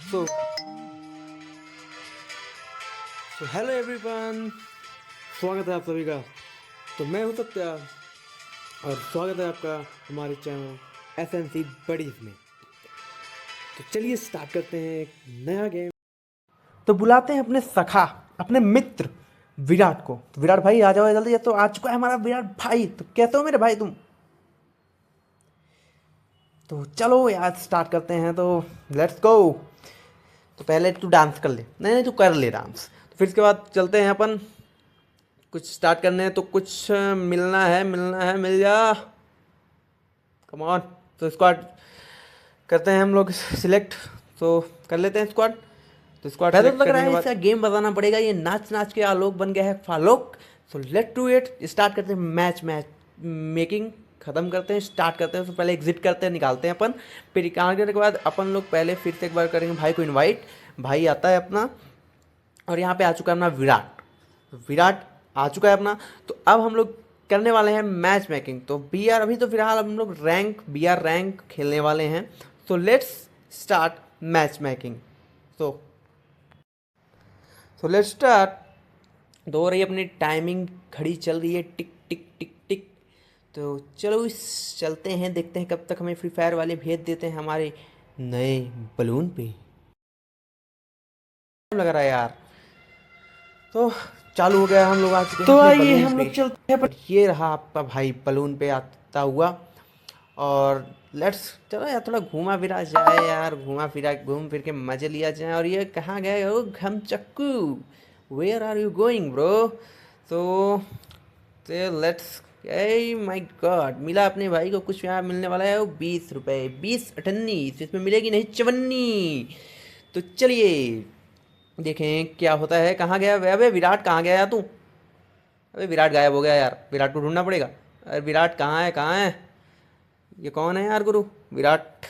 So hello everyone, स्वागत है आप सभी का। तो मैं हूं सत्या और स्वागत है आपका हमारे चैनल SNC बडीज में। तो चलिए स्टार्ट करते हैं एक नया गेम। तो बुलाते हैं अपने सखा, अपने मित्र विराट को। तो विराट भाई आ जाओ जल्दी। तो आ चुका है हमारा विराट भाई। तो कैसे हो मेरे भाई तुम? तो चलो यार स्टार्ट करते हैं। तो लेट्स गो। तो पहले तू डांस कर ले। नहीं तू कर ले डांस। तो फिर इसके बाद चलते हैं अपन कुछ स्टार्ट करने हैं। तो कुछ मिलना है मिल जा। Come on. तो स्क्वाड करते हैं हम लोग सिलेक्ट। तो कर लेते हैं स्क्वाड। तो स्क्वाड पहले तो सेलेक्ट लग रहा करने के है बाद इसका गेम बताना पड़ेगा। ये नाच नाच के आलोक बन गया है फालोक। So let to it. Start करते हैं मैच मेकिंग। ख़त्म करते हैं, स्टार्ट करते हैं। तो पहले एग्जिट करते हैं, निकालते हैं अपन। फिर निकाल करने के बाद अपन लोग पहले फिर से एक बार करेंगे भाई को इनवाइट। भाई आता है अपना और यहाँ पे आ चुका है अपना विराट। विराट आ चुका है अपना। तो अब हम लोग करने वाले हैं मैच मेकिंग। तो बी आर अभी तो फिलहाल हम लोग बी आर रैंक खेलने वाले हैं। So let's start match making. So so let's start. तो हो रही है अपनी टाइमिंग, घड़ी चल रही है टिक टिक टिक टिक। तो चलो चलते हैं, देखते हैं कब तक हमें फ्री फायर वाले भेज देते हैं हमारे नए बलून पे। लग रहा है यार। तो चालू हो गया, हम लोग आ चुके हैं तो अपने आइए बलून हम पे। लोग चलते हैं। और ये रहा आपका भाई बलून पे आता हुआ। और लेट्स चलो यार थोड़ा घूमा फिरा जाए यार, घूम फिर के मजे लिया जाए। और ये कहाँ गए हो घम चक्कू? Where are you going bro? तो लेट्स। ए माय गॉड, मिला अपने भाई को कुछ। यहाँ मिलने वाला है वो 20 रुपये, 20 अठन्नी। इसमें मिलेगी नहीं चवन्नी। तो चलिए देखें क्या होता है। कहाँ गया अबे विराट? कहाँ गया यार तू? अबे विराट गायब हो गया यार, विराट को ढूंढना पड़ेगा। अरे विराट कहाँ है, कहाँ है? ये कौन है यार गुरु? विराट।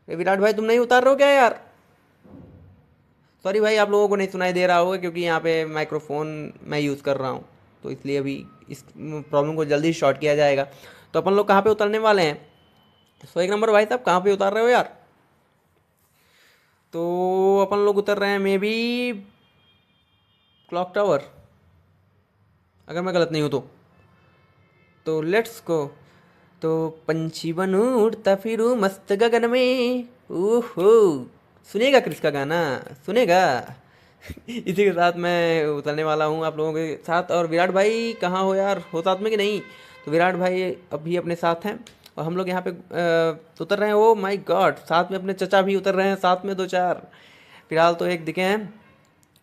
ये विराट भाई तुम नहीं उतार रहे हो क्या यार? सॉरी भाई, आप लोगों को नहीं सुनाई दे रहा होगा क्योंकि यहाँ पे माइक्रोफोन मैं यूज़ कर रहा हूँ। तो इसलिए अभी इस प्रॉब्लम को जल्दी शॉर्ट किया जाएगा। तो अपन लोग कहाँ पे उतरने वाले हैं? सो एक नंबर भाई साहब, कहाँ पे उतार रहे हो यार? तो अपन लोग उतर रहे हैं मे बी क्लॉक टावर, अगर मैं गलत नहीं हूँ तो लेट्स गो। तो पंछी बनूं उड़ता फिरूं मस्त गगन में। ओहो, सुनेगा क्रिस का गाना? सुनेगा। इसी के साथ मैं उतरने वाला हूँ आप लोगों के साथ। और विराट भाई कहाँ हो यार? हो साथ में कि नहीं? तो विराट भाई अभी अपने साथ हैं और हम लोग यहाँ पे उतर रहे हैं। ओ माय गॉड, साथ में अपने चचा भी उतर रहे हैं, साथ में दो चार। फिलहाल तो एक दिखे हैं।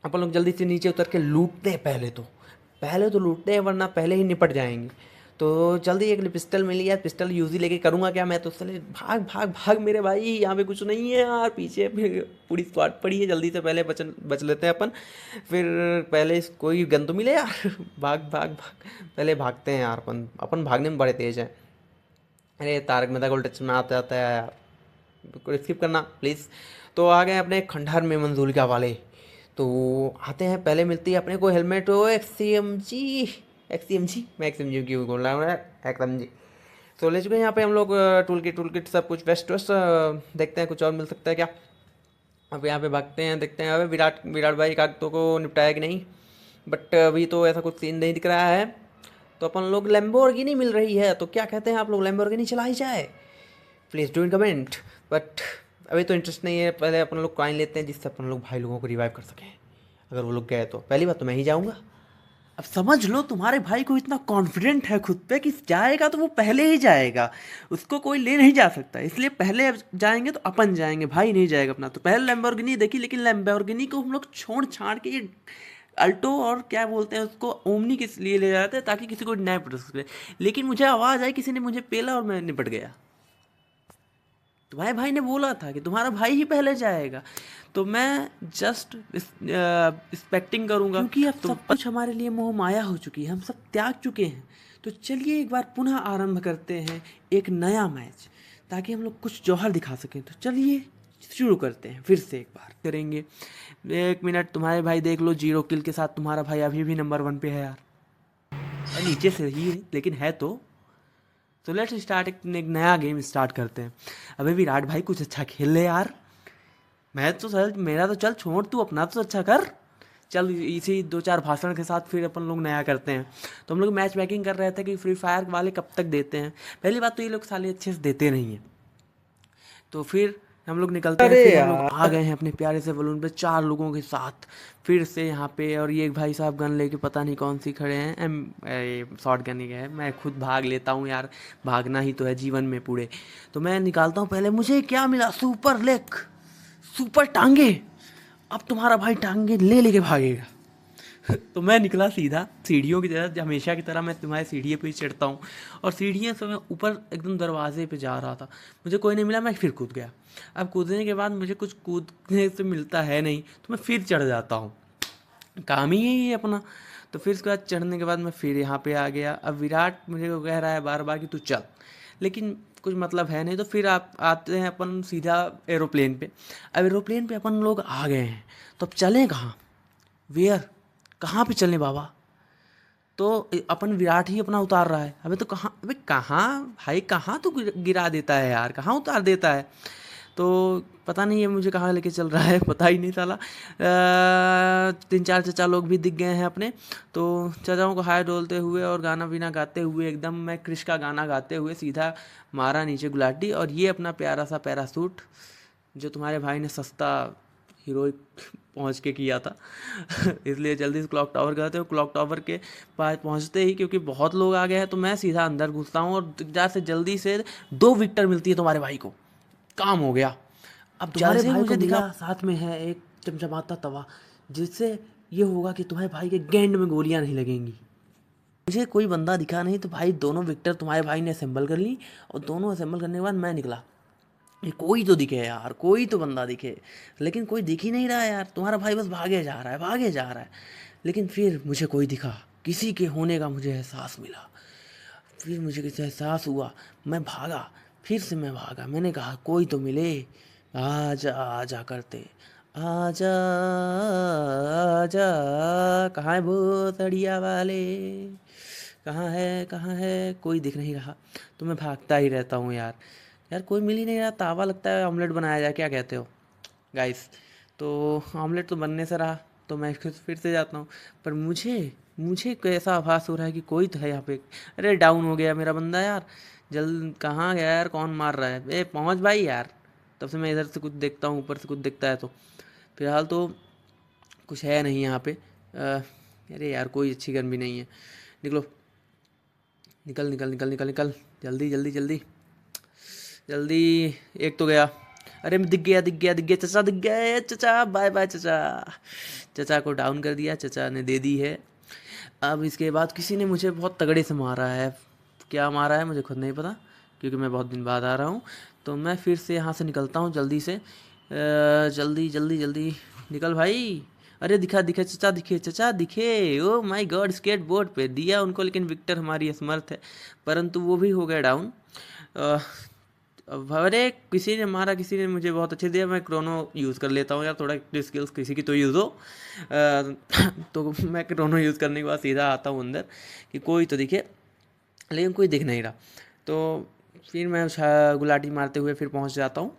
अपन लोग जल्दी से नीचे उतर के लूटते हैं। पहले तो लूटते हैं वरना पहले ही निपट जाएंगे। तो जल्दी एक पिस्टल मिली है। पिस्टल यूज़ ही लेके करूँगा क्या मैं? तो चले भाग भाग भाग मेरे भाई, यहाँ पे कुछ नहीं है यार। पीछे पूरी स्क्वाड पड़ी है, जल्दी से पहले बच लेते हैं अपन। फिर पहले कोई गन तो मिले यार। भाग भाग भाग, पहले भागते हैं यार। अपन भागने में बड़े तेज़ हैं। अरे तारक मेहता का उल्टा चश्मा आता आता है यार, स्किप करना प्लीज़। तो आ गए अपने खंडहर में मंजूलिका वाले। तो आते हैं, पहले मिलती है अपने को हेलमेट। ओ एक्स सी एम जी, मैं XMG क्यों बोल रहा हूँ यार, XMG। तो ले चुके हैं यहाँ पे हम लोग टूल किट सब कुछ वेस्ट वेस्ट। देखते हैं कुछ और मिल सकता है क्या। अब यहाँ पे भागते हैं, देखते हैं। अबे विराट भाई कागतों को निपटाया कि नहीं? बट अभी तो ऐसा कुछ सीन नहीं दिख रहा है। तो अपन लोग लैम्बोर्गिनी मिल रही है। तो क्या कहते हैं आप लोग, लैम्बोर्गिनी चलाई जाए? Please do in comment. But अभी तो इंटरेस्ट नहीं है। पहले अपन लोग कॉइन लेते हैं जिससे अपन लोग भाई लोगों को रिवाइव कर सकें। अगर वो लोग गए तो पहली बात तो मैं ही जाऊँगा। अब समझ लो, तुम्हारे भाई को इतना कॉन्फिडेंट है खुद पे कि जाएगा तो वो पहले ही जाएगा। उसको कोई ले नहीं जा सकता, इसलिए पहले अब जाएंगे तो अपन जाएंगे, भाई नहीं जाएगा अपना। तो पहले लैम्बोर्गिनी देखी, लेकिन लैम्बोर्गिनी को हम लोग छोड़ छाड़ के ये अल्टो और क्या बोलते हैं उसको, ओमनी के लिए ले जाते हैं ताकि किसी को नहीं पड़ सके। लेकिन मुझे आवाज़ आई, किसी ने मुझे पेला और मैं निपट गया। तुम्हारे भाई ने बोला था कि तुम्हारा भाई ही पहले जाएगा। तो मैं जस्ट एक्सपेक्टिंग करूंगा, क्योंकि अब सब कुछ हमारे लिए मोह माया हो चुकी है, हम सब त्याग चुके हैं। तो चलिए एक बार पुनः आरंभ करते हैं एक नया मैच, ताकि हम लोग कुछ जौहर दिखा सकें। तो चलिए शुरू करते हैं, फिर से एक बार करेंगे। 1 मिनट, तुम्हारे भाई देख लो 0 किल के साथ तुम्हारा भाई अभी भी नंबर 1 पे है यार। नीचे से ही है लेकिन है। तो लेट्स स्टार्ट, एक नया गेम स्टार्ट करते हैं। अबे विराट भाई कुछ अच्छा खेल ले यार। मैं तो सर मेरा तो चल छोड़, तू अपना तो अच्छा कर। चल इसी दो चार भाषण के साथ फिर अपन लोग नया करते हैं। तो हम लोग मैच मेकिंग कर रहे थे कि फ्री फायर वाले कब तक देते हैं। पहली बात तो ये लोग साले अच्छे से देते नहीं हैं। तो फिर हम लोग निकलते हैं, अरे फिर हम लोग आ यार। गए हैं अपने प्यारे से बलून पे 4 लोगों के साथ फिर से यहाँ पे। और ये भाई साहब गन लेके पता नहीं कौन सी खड़े हैं, शॉर्ट गन ही है। मैं खुद भाग लेता हूँ यार, भागना ही तो है जीवन में पूरे। तो मैं निकालता हूँ, पहले मुझे क्या मिला, सुपर लेग, सुपर टांगे। अब तुम्हारा भाई टांगे ले लेके भागेगा। तो मैं निकला सीधा सीढ़ियों की तरह, हमेशा की तरह मैं तुम्हारे सीढ़ी पे ही चढ़ता हूँ। और सीढ़ियों से मैं ऊपर एकदम दरवाजे पे जा रहा था, मुझे कोई नहीं मिला, मैं फिर कूद गया। अब कूदने के बाद मुझे कुछ कूदने से मिलता है नहीं, तो मैं फिर चढ़ जाता हूँ, काम ही यही है अपना। तो फिर उसके बाद चढ़ने के बाद मैं फिर यहाँ पे आ गया। अब विराट मुझे को कह रहा है बार बार कि तू चल, लेकिन कुछ मतलब है नहीं। तो फिर आप आते हैं अपन सीधा एरोप्लेन पे। अब एरोप्लेन पे अपन लोग आ गए हैं, तो अब चलें कहाँ, वेयर, कहाँ पे चलें बाबा। तो अपन विराट ही अपना उतार रहा है। अबे तो कहाँ, अबे कहाँ भाई, कहाँ तो गिरा देता है यार, कहाँ उतार देता है। तो पता नहीं है मुझे कहाँ लेके चल रहा है, पता ही नहीं साला। 3 4 चचा लोग भी दिख गए हैं अपने। तो चचाओं को हाय डोलते हुए और गाना बीना गाते हुए, एकदम मैं क्रिश का गाना गाते हुए सीधा मारा नीचे गुलाटी। और ये अपना प्यारा सा पैरासूट जो तुम्हारे भाई ने सस्ता हीरोइक पहुंच के किया था इसलिए जल्दी से क्लॉक टावर गए थे। क्लॉक टावर के पास पहुंचते ही, क्योंकि बहुत लोग आ गए हैं, तो मैं सीधा अंदर घुसता हूँ और जैसे जल्दी से 2 विक्टर मिलती है तुम्हारे भाई को, काम हो गया। अब तुम्हारे भाई को मिला साथ में है एक चमचमाता तवा, जिससे ये होगा कि तुम्हारे भाई के गेंड में गोलियां नहीं लगेंगी। मुझे कोई बंदा दिखा नहीं, तो भाई दोनों विक्टर तुम्हारे भाई ने असेंबल कर ली। और दोनों असेंबल करने के बाद मैं निकला, ये कोई तो दिखे यार, कोई तो बंदा दिखे। लेकिन कोई दिख ही नहीं रहा है यार, तुम्हारा भाई बस भागे जा रहा है, भागे जा रहा है। लेकिन फिर मुझे कोई दिखा, किसी के होने का मुझे एहसास मिला। फिर मुझे किसी एहसास हुआ, मैं भागा, फिर से मैं भागा। मैंने कहा कोई तो मिले, आजा आजा करते, आजा आजा, कहाँ है भूतड़िया वाले, कहाँ है, कोई दिख नहीं रहा। तो मैं भागता ही रहता हूँ यार। यार कोई मिल ही नहीं रहा, तावा लगता है ऑमलेट बनाया जाए, क्या कहते हो गाइस। तो ऑमलेट तो बनने से रहा, तो मैं फिर से जाता हूँ। पर मुझे मुझे कैसा आभास हो रहा है कि कोई तो है यहाँ पे। अरे डाउन हो गया मेरा बंदा यार, जल्द कहाँ गया यार, कौन मार रहा है, ए पहुँच भाई यार। तब से मैं इधर से कुछ देखता हूँ, ऊपर से कुछ दिखता है। तो फिलहाल तो कुछ है नहीं यहाँ पे। अरे यार कोई अच्छी गन भी नहीं है। निकलो, निकल निकल निकल निकल निकल, जल्दी जल्दी जल्दी जल्दी। एक तो गया, अरे दिख गया दिख गया दिख गया, चचा दिख गया है, चचा बाय बाय चचा। चचा को डाउन कर दिया, चचा ने दे दी है। अब इसके बाद किसी ने मुझे बहुत तगड़े से मारा है, क्या मारा है मुझे खुद नहीं पता, क्योंकि मैं बहुत दिन बाद आ रहा हूँ। तो मैं फिर से यहाँ से निकलता हूँ जल्दी से, जल्दी जल्दी जल्दी निकल भाई। अरे दिखा दिखा चचा दिखे, चचा दिखे, oh my god. Skateboard पे दिया उनको, लेकिन विक्टर हमारी असमर्थ है, परंतु वो भी हो गया डाउन। अब अरे किसी ने मारा, किसी ने मुझे बहुत अच्छे दिया। मैं क्रोनो यूज़ कर लेता हूँ यार, थोड़ा स्किल्स किसी की तो यूज़ हो। तो मैं क्रोनो यूज़ करने के बाद सीधा आता हूँ अंदर कि कोई तो दिखे, लेकिन कोई दिख नहीं रहा। तो फिर मैं गुलाटी मारते हुए फिर पहुँच जाता हूँ।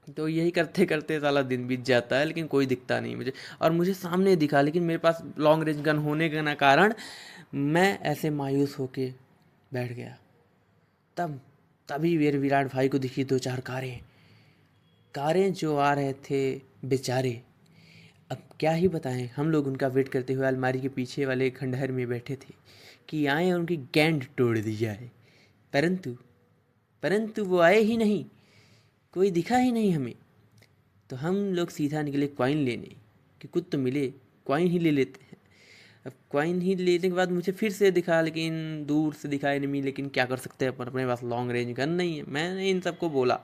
तो यही करते करते साला दिन बीत जाता है, लेकिन कोई दिखता नहीं मुझे। और मुझे सामने दिखा, लेकिन मेरे पास लॉन्ग रेंज गन होने के ना कारण मैं ऐसे मायूस होके बैठ गया। तब तभी वीर विराट भाई को दिखी 2 4 कारें, कारें जो आ रहे थे बेचारे। अब क्या ही बताएं, हम लोग उनका वेट करते हुए अलमारी के पीछे वाले खंडहर में बैठे थे कि आए और उनकी गेंद तोड़ दी जाए। परंतु परंतु वो आए ही नहीं, कोई दिखा ही नहीं हमें। तो हम लोग सीधा निकले कॉइन लेने कि कुछ तो मिले, कॉइन ही ले लेते हैं। अब कॉइन ही लेने के बाद मुझे फिर से दिखा, लेकिन दूर से दिखा एनिमी, लेकिन क्या कर सकते हैं अपन, अपने पास लॉन्ग रेंज गन नहीं है। मैंने इन सबको बोला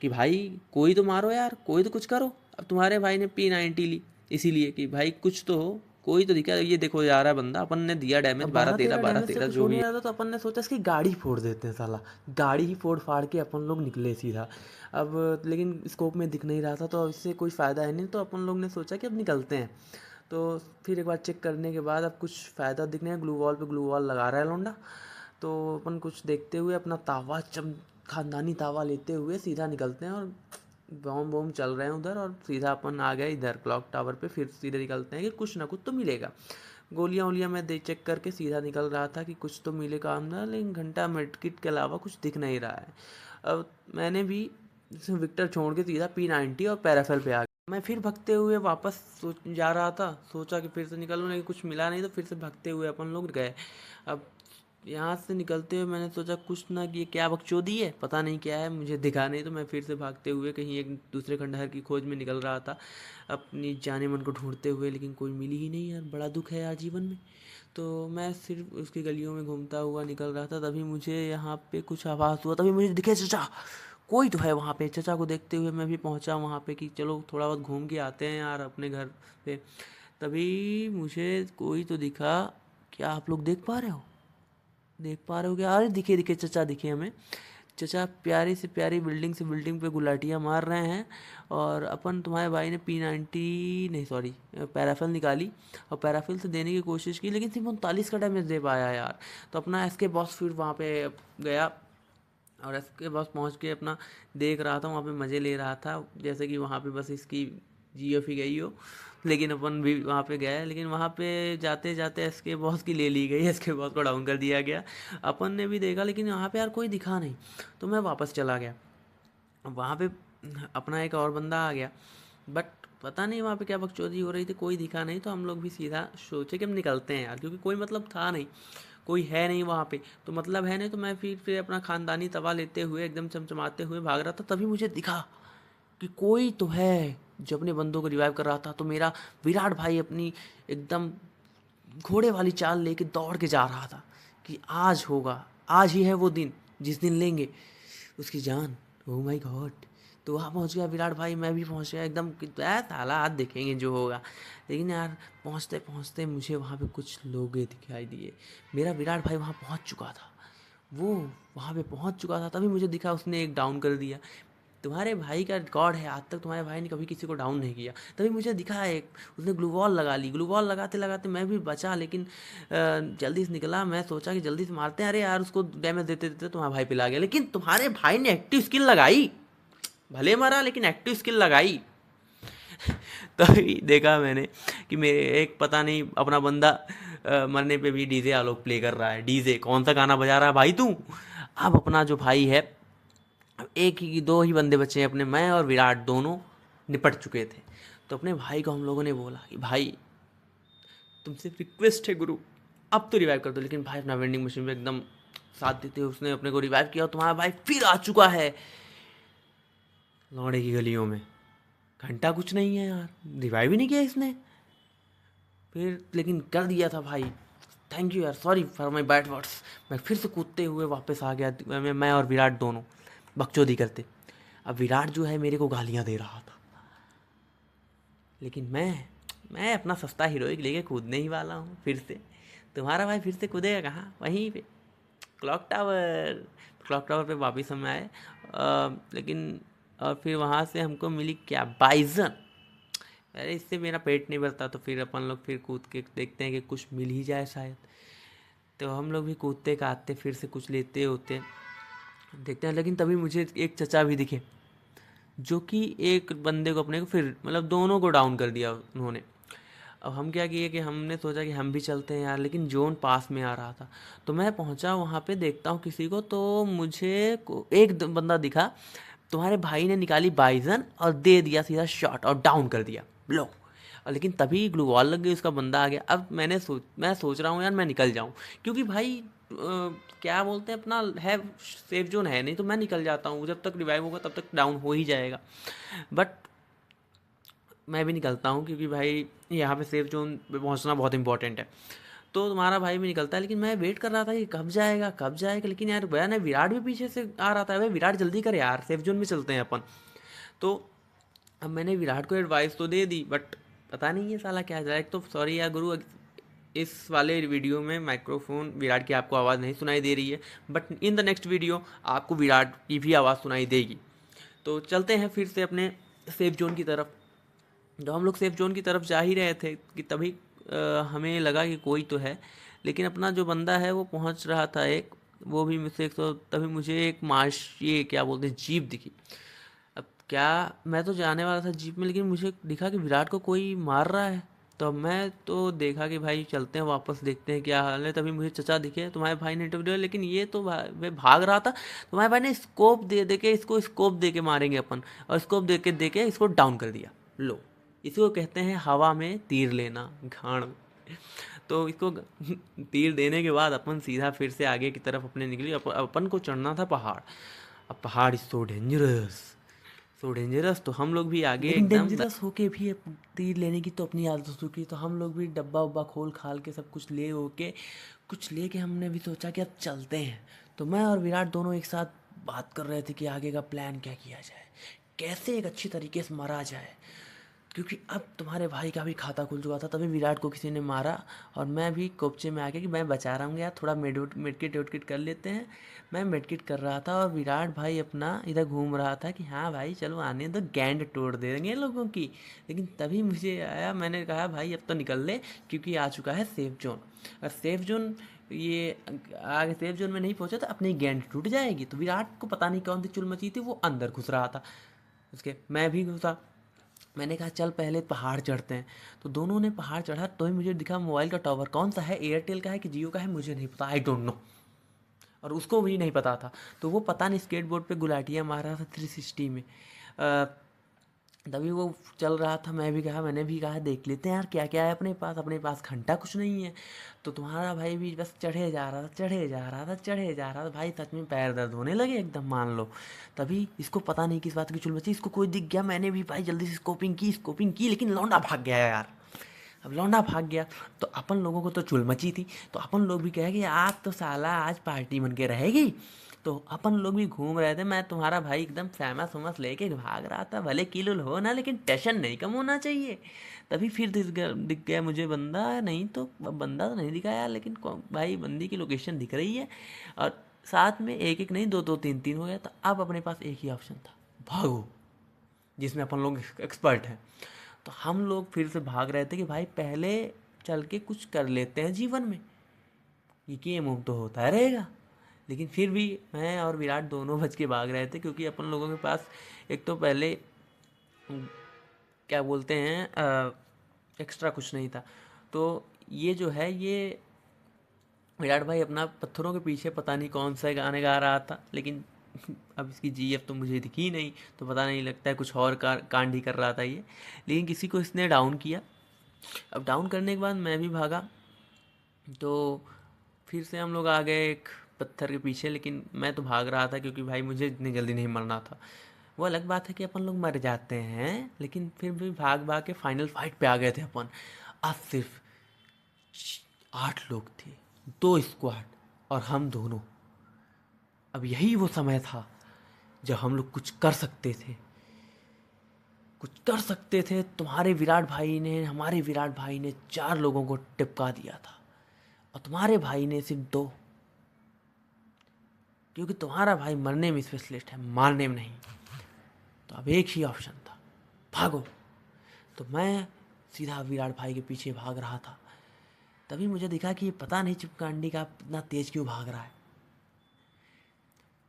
कि भाई कोई तो मारो यार, कोई तो कुछ करो। अब तुम्हारे भाई ने P90 ली, इसीलिए कि भाई कुछ तो हो, कोई तो दिखा। ये देखो जा रहा है बंदा, अपन ने दिया डैमेज अब 12 12 13 13 12 डैमेज से 13 कुछ जो हो भी नहीं है। रहा था, तो अपन ने सोचा इसकी गाड़ी फोड़ देते हैं साला। गाड़ी ही फोड़ फाड़ के अपन लोग निकले सीधा। अब लेकिन स्कोप में दिख नहीं रहा था, तो अब इससे कोई फ़ायदा है नहीं, तो अपन लोग ने सोचा कि अब निकलते हैं। तो फिर एक बार चेक करने के बाद अब कुछ फ़ायदा दिखने, ग्लू वॉल पे ग्लू वॉल लगा रहा है लौंडा। तो अपन कुछ देखते हुए अपना तावा, चम खानदानी तावा लेते हुए सीधा निकलते हैं और बॉम्ब बॉम्ब चल रहे हैं उधर, और सीधा अपन आ गए इधर क्लॉक टावर पे। फिर सीधे निकलते हैं कि कुछ ना कुछ तो मिलेगा। गोलियां वोलियां मैं दे चेक करके सीधा निकल रहा था कि कुछ तो मिलेगा अंदर, लेकिन घंटा मेडकिट के अलावा कुछ दिख नहीं रहा है। अब मैंने भी विक्टर छोड़ के सीधा P90 और पैराफेल पे आ गया। मैं फिर भागते हुए वापस जा रहा था, सोचा कि फिर से निकलूँ, लेकिन कुछ मिला नहीं, तो फिर से भागते हुए अपन लोग गए। अब यहाँ से निकलते हुए मैंने सोचा कुछ ना कि ये क्या बकचोदी है, पता नहीं क्या है, मुझे दिखा नहीं, तो मैं फिर से भागते हुए कहीं एक दूसरे खंडहर की खोज में निकल रहा था, अपनी जाने मन को ढूंढते हुए, लेकिन कोई मिली ही नहीं यार। बड़ा दुख है यार जीवन में। तो मैं सिर्फ उसकी गलियों में घूमता हुआ निकल रहा था, तभी मुझे यहाँ पे कुछ आवाज़ हुआ, तभी मुझे दिखे चचा, कोई तो है वहाँ पे। चचा को देखते हुए मैं भी पहुँचा वहाँ पे कि चलो थोड़ा बहुत घूम के आते हैं यार अपने घर पे। तभी मुझे कोई तो दिखा। क्या आप लोग देख पा रहे हो? देख पा रहे हो क्या? अरे दिखे दिखे चचा दिखे हमें। चचा प्यारी से प्यारी बिल्डिंग से बिल्डिंग पे गुलाटियाँ मार रहे हैं, और अपन तुम्हारे भाई ने P90 नहीं सॉरी पैराफिल निकाली और पैराफिल से देने की कोशिश की, लेकिन सिर्फ 39 का डैमेज दे पाया यार। तो अपना एसके बॉस फिर वहाँ पे गया, और एसके बॉस पहुँच के अपना देख रहा था, वहाँ पे मज़े ले रहा था, जैसे कि वहाँ पे बस इसकी जियो फी गई हो। लेकिन अपन भी वहाँ पे गए, लेकिन वहाँ पे जाते जाते एसके बॉस की ले ली गई, एसके बॉस को डाउन कर दिया गया। अपन ने भी देखा, लेकिन वहाँ पे यार कोई दिखा नहीं, तो मैं वापस चला गया। वहाँ पे अपना एक और बंदा आ गया, बट पता नहीं वहाँ पे क्या बकचोदी हो रही थी, कोई दिखा नहीं। तो हम लोग भी सीधा सोचे कि हम निकलते हैं यार, क्योंकि कोई मतलब था नहीं, कोई है नहीं वहाँ पे, तो मतलब है नहीं। तो मैं फिर अपना खानदानी तवा लेते हुए एकदम चमचमाते हुए भाग रहा था, तभी मुझे दिखा कि कोई तो है जो अपने बंदों को रिवाइव कर रहा था। तो मेरा विराट भाई अपनी एकदम घोड़े वाली चाल लेके दौड़ के जा रहा था कि आज होगा, आज ही है वो दिन जिस दिन लेंगे उसकी जान। ओ माय गॉड। तो वहाँ पहुँच गया विराट भाई, मैं भी पहुँच गया एकदम कि ताला आज देखेंगे जो होगा। लेकिन यार पहुँचते पहुँचते मुझे वहाँ पे कुछ लोग दिखाई दिए। मेरा विराट भाई वहाँ पहुँच चुका था, वो वहाँ पे पहुँच चुका था, तभी मुझे दिखा उसने एक डाउन कर दिया। तुम्हारे भाई का रिकॉर्ड है, आज तक तुम्हारे भाई ने कभी किसी को डाउन नहीं किया। तभी मुझे दिखा एक उसने ग्लू वॉल लगा ली, ग्लू वॉल लगाते लगाते मैं भी बचा, लेकिन जल्दी से निकला। मैं सोचा कि जल्दी से मारते हैं, अरे यार उसको डैमेज देते देते तुम्हारा भाई पिला गया। लेकिन तुम्हारे भाई ने एक्टिव स्किल लगाई, भले मरा लेकिन एक्टिव स्किल लगाई। तभी देखा मैंने कि मेरे एक पता नहीं अपना बंदा मरने पे भी डीजे आलोक प्ले कर रहा है। डीजे कौन सा गाना बजा रहा है भाई तू? अब अपना जो भाई है, अब एक ही दो ही बंदे बचे हैं अपने, मैं और विराट दोनों निपट चुके थे। तो अपने भाई को हम लोगों ने बोला कि भाई तुमसे रिक्वेस्ट है गुरु, अब तो रिवाइव कर दो। लेकिन भाई अपना वेंडिंग मशीन में एकदम साथ देते हुए उसने अपने को रिवाइव किया, और तुम्हारा भाई फिर आ चुका है लौड़े की गलियों में। घंटा कुछ नहीं है यार, रिवाइव ही नहीं किया इसने फिर, लेकिन कर दिया था भाई। थैंक यू यार, sorry for my bad words. मैं फिर से कूदते हुए वापस आ गया, मैं और विराट दोनों बकचोदी करते। अब विराट जो है मेरे को गालियाँ दे रहा था, लेकिन मैं अपना सस्ता हीरोइक लेके कूदने ही वाला हूँ फिर से। तुम्हारा भाई फिर से कूदेगा कहाँ? वहीं पे क्लॉक टावर। क्लॉक टावर पे वापस हम आए, लेकिन और फिर वहाँ से हमको मिली क्या, बाइजन। अरे इससे मेरा पेट नहीं भरता, तो फिर अपन लोग फिर कूद के देखते हैं कि कुछ मिल ही जाए शायद। तो हम लोग भी कूदते काटते फिर से कुछ लेते होते देखते हैं, लेकिन तभी मुझे एक चचा भी दिखे, जो कि एक बंदे को अपने को फिर मतलब दोनों को डाउन कर दिया उन्होंने। अब हम क्या किए कि हमने सोचा कि हम भी चलते हैं यार, लेकिन जोन पास में आ रहा था। तो मैं पहुंचा वहाँ पे, देखता हूँ किसी को, तो मुझे एक बंदा दिखा। तुम्हारे भाई ने निकाली बाइजन और दे दिया सीधा शॉट और डाउन कर दिया लो। और लेकिन तभी ग्लू वॉल लग गई, उसका बंदा आ गया। अब मैं सोच रहा हूँ यार मैं निकल जाऊँ, क्योंकि भाई क्या बोलते हैं अपना है सेफ जोन है नहीं, तो मैं निकल जाता हूँ, जब तक रिवाइव होगा तब तक डाउन हो ही जाएगा। बट मैं भी निकलता हूँ, क्योंकि भाई यहाँ पे सेफ जोन पे पहुँचना बहुत इंपॉर्टेंट है। तो तुम्हारा भाई भी निकलता है, लेकिन मैं वेट कर रहा था कि कब जाएगा कब जाएगा, लेकिन यार भैया ने विराट भी पीछे से आ रहा था। भाई विराट जल्दी कर यार, सेफ जोन में चलते हैं अपन। तो अब मैंने विराट को एडवाइस तो दे दी, बट पता नहीं ये साला क्या जाए। एक तो सॉरी यार गुरु, इस वाले वीडियो में माइक्रोफोन विराट की आपको आवाज़ नहीं सुनाई दे रही है, but in the next video आपको विराट की भी आवाज़ सुनाई देगी। तो चलते हैं फिर से अपने सेफ जोन की तरफ। जब हम लोग सेफ जोन की तरफ जा ही रहे थे कि तभी हमें लगा कि कोई तो है, लेकिन अपना जो बंदा है वो पहुंच रहा था वो भी मुझसे तभी मुझे एक मार्श ये क्या बोलते हैं जीप दिखी। अब क्या मैं तो जाने वाला था जीप में, लेकिन मुझे दिखा कि विराट को कोई मार रहा है। तो अब मैं तो देखा कि भाई चलते हैं वापस, देखते हैं क्या हाल है। तभी मुझे चचा दिखे, तुम्हारे भाई ने इंटरव्यू दिया, लेकिन ये तो वे भाग रहा था। तुम्हारे भाई ने स्कोप दे दे के इसको, स्कोप दे के मारेंगे अपन, और स्कोप दे के इसको डाउन कर दिया। लो, इसको कहते हैं हवा में तीर लेना, घाण में। तो इसको तीर देने के बाद अपन सीधा फिर से आगे की तरफ अपने निकली। अपन को चढ़ना था पहाड़। अब पहाड़ is so dangerous, so dangerous. तो हम लोग भी आगे लेकिन एकदम डेंजरस होके भी तीर लेने की तो अपनी आदत हो चुकी, तो हम लोग भी डब्बा उब्बा खोल खाल के सब कुछ ले होके कुछ लेके हमने भी सोचा कि अब चलते हैं। तो मैं और विराट दोनों एक साथ बात कर रहे थे कि आगे का प्लान क्या किया जाए, कैसे एक अच्छी तरीके से मरा जाए। क्योंकि अब तुम्हारे भाई का भी खाता खुल चुका था, तभी विराट को किसी ने मारा। और मैं भी कोपचे में आके कि मैं बचा रहा हूँ यार, थोड़ा मेडकिट वेडकिट कर लेते हैं। मैं मेडकिट कर रहा था और विराट भाई अपना इधर घूम रहा था कि हाँ भाई चलो आने दो, गैंड तोड़ देंगे लोगों की। लेकिन तभी मुझे आया, मैंने कहा भाई अब तो निकल ले, क्योंकि आ चुका है सेफ जोन। और सेफ जोन, ये आगे सेफ जोन में नहीं पहुंचा तो अपनी गैंड टूट जाएगी। तो विराट को पता नहीं कौन सी चुल मची थी, वो अंदर घुस रहा था उसके, मैं भी घुसा। मैंने कहा चल पहले पहाड़ चढ़ते हैं। तो दोनों ने पहाड़ चढ़ा, तो ही मुझे दिखा मोबाइल का टावर कौन सा है, एयरटेल का है कि जियो का है, मुझे नहीं पता, आई डोंट नो। और उसको भी नहीं पता था। तो वो पता नहीं स्केट बोर्ड पर गुलाटियाँ मार रहा था 360 में। तभी वो चल रहा था, मैंने भी कहा देख लेते हैं यार क्या क्या है अपने पास घंटा कुछ नहीं है। तो तुम्हारा भाई भी बस चढ़े जा रहा था भाई, सच में पैर दर्द होने लगे एकदम, मान लो। तभी इसको पता नहीं किस बात की चुल मची, इसको कोई दिख गया। मैंने भी भाई जल्दी से स्कोपिंग की, लेकिन लौंडा भाग गया यार। अब लौंडा भाग गया तो अपन लोगों को तो चुल मची थी, तो अपन लोग भी कहे कि आज तो साला आज पार्टी बन के रहेगी। तो अपन लोग भी घूम रहे थे, मैं तुम्हारा भाई एकदम फेमस लेके भाग रहा था, भले किलुल हो ना, लेकिन टेंशन नहीं कम होना चाहिए। तभी फिर दिख गया मुझे बंदा, नहीं तो बंदा तो नहीं दिखा यार, लेकिन भाई बंदी की लोकेशन दिख रही है। और साथ में एक एक नहीं, दो दो तीन तीन हो गया। तो अब अपने पास एक ही ऑप्शन था, भागो, जिसमें अपन लोग एक्सपर्ट हैं। तो हम लोग फिर से भाग रहे थे कि भाई पहले चल के कुछ कर लेते हैं जीवन में, ये गेम उम तो होता रहेगा। लेकिन फिर भी मैं और विराट दोनों बच के भाग रहे थे, क्योंकि अपन लोगों के पास एक तो पहले क्या बोलते हैं एक्स्ट्रा कुछ नहीं था। तो ये जो है, ये विराट भाई अपना पत्थरों के पीछे पता नहीं कौन सा गाने गा रहा था, लेकिन अब इसकी जीएफ तो मुझे दिखी नहीं, तो पता नहीं, लगता है कुछ और कांड ही कर रहा था ये। लेकिन किसी को इसने डाउन किया। अब डाउन करने के बाद मैं भी भागा, तो फिर से हम लोग आ गए एक पत्थर के पीछे। लेकिन मैं तो भाग रहा था क्योंकि भाई मुझे इतनी जल्दी नहीं मरना था। वो अलग बात है कि अपन लोग मर जाते हैं, लेकिन फिर भी भाग भाग के फाइनल फाइट पे आ गए थे अपन। आज सिर्फ 8 लोग थे, 2 स्क्वाड और हम दोनों। अब यही वो समय था जब हम लोग कुछ कर सकते थे। तुम्हारे विराट भाई ने, हमारे विराट भाई ने 4 लोगों को टिपका दिया था, और तुम्हारे भाई ने सिर्फ 2, क्योंकि तुम्हारा भाई मरने में स्पेशलिस्ट है, मारने में नहीं। तो अब एक ही ऑप्शन था, भागो। तो मैं सीधा विराट भाई के पीछे भाग रहा था। तभी मुझे दिखा कि ये पता नहीं चिपकांडी का इतना तेज क्यों भाग रहा है।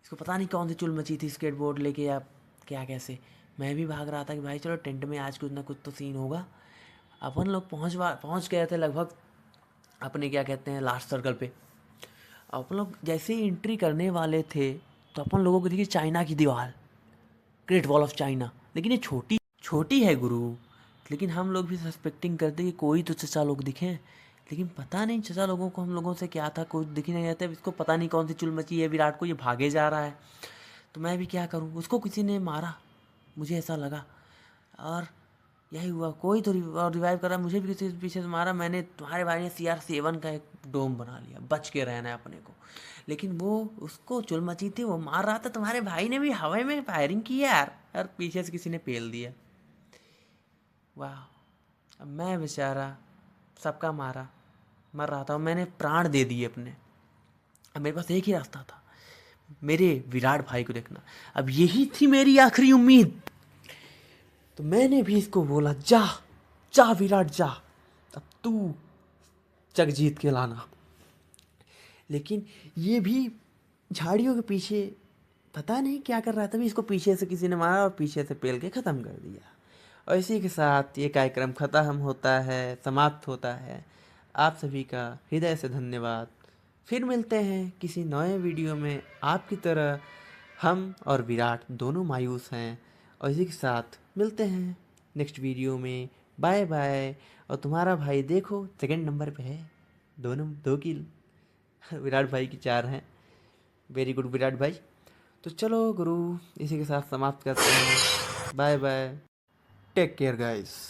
इसको पता नहीं कौन सी चुल मची थी, स्केट बोर्ड लेके या क्या कैसे। मैं भी भाग रहा था कि भाई चलो टेंट में आज कुछ ना कुछ तो सीन होगा। अपन लोग पहुंच गए थे लगभग अपने क्या कहते हैं लास्ट सर्कल पे। अपन लोग जैसे ही एंट्री करने वाले थे, तो अपन लोगों को देखिए चाइना की दीवार, ग्रेट वॉल ऑफ चाइना। लेकिन ये छोटी है गुरु। लेकिन हम लोग भी सस्पेक्टिंग करते कि कोई तो चचा लोग दिखे। लेकिन पता नहीं चचा लोगों को हम लोगों से क्या था, कुछ दिख ही नहीं रहता। इसको पता नहीं कौन सी चुल मची है विराट को, ये भागे जा रहा है। तो मैं भी क्या करूँ, उसको किसी ने मारा, मुझे ऐसा लगा। और यही हुआ, कोई तो रिवाइव करा, मुझे भी किसी पीछे से मारा। मैंने, तुम्हारे भाई ने CR7 का एक डोम बना लिया, बच के रहना है अपने को। लेकिन वो, उसको चुल मची थी, वो मार रहा था, तुम्हारे भाई ने भी हवा में फायरिंग की यार, और पीछे से किसी ने पेल दिया। वाह। अब मैं बेचारा सबका मर रहा था, और मैंने प्राण दे दिए अपने। अब मेरे पास एक ही रास्ता था, मेरे विराट भाई को देखना। अब यही थी मेरी आखिरी उम्मीद। तो मैंने भी इसको बोला, जा विराट जा, अब तू जग जीत के लाना। लेकिन ये भी झाड़ियों के पीछे पता नहीं क्या कर रहा था, तभी इसको पीछे से किसी ने मारा और पीछे से पेल के ख़त्म कर दिया। और इसी के साथ ये कार्यक्रम ख़त्म होता है, समाप्त होता है। आप सभी का हृदय से धन्यवाद। फिर मिलते हैं किसी नए वीडियो में। आपकी तरह हम और विराट दोनों मायूस हैं। और इसी के साथ मिलते हैं नेक्स्ट वीडियो में। Bye bye. और तुम्हारा भाई देखो सेकंड नंबर पे है, दोनों 2 किल। विराट भाई की 4 हैं। वेरी गुड विराट भाई। तो चलो गुरु, इसी के साथ समाप्त करते हैं। Bye bye. Take care guys.